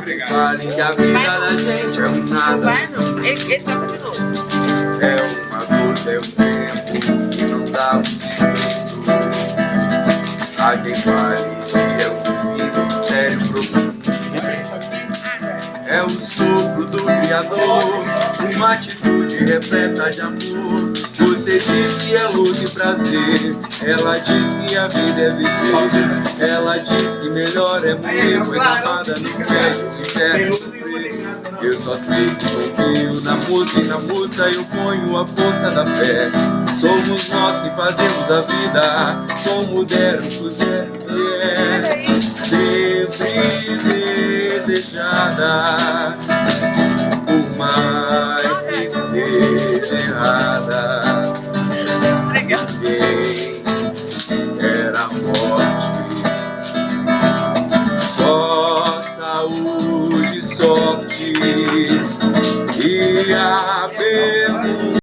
Fale que a vida da gente é um nada. Vai não, ele toca de novo. É uma coisa, é um tempo que não dá um segundo. A quem fale é um mistério profundo. É o sopro do Criador, uma atitude repleta de amor. Você diz que é luz e prazer, ela diz que a vida é viver. Ela diz que melhor é morrer, pois amada não quer o inferno sofrer. Eu só sei que confio na música e na moça eu ponho a força da fé. Somos nós que fazemos a vida como der o puder. Sempre desejada, por mais que esteja errada. Ninguém era a morte, só saúde, sorte.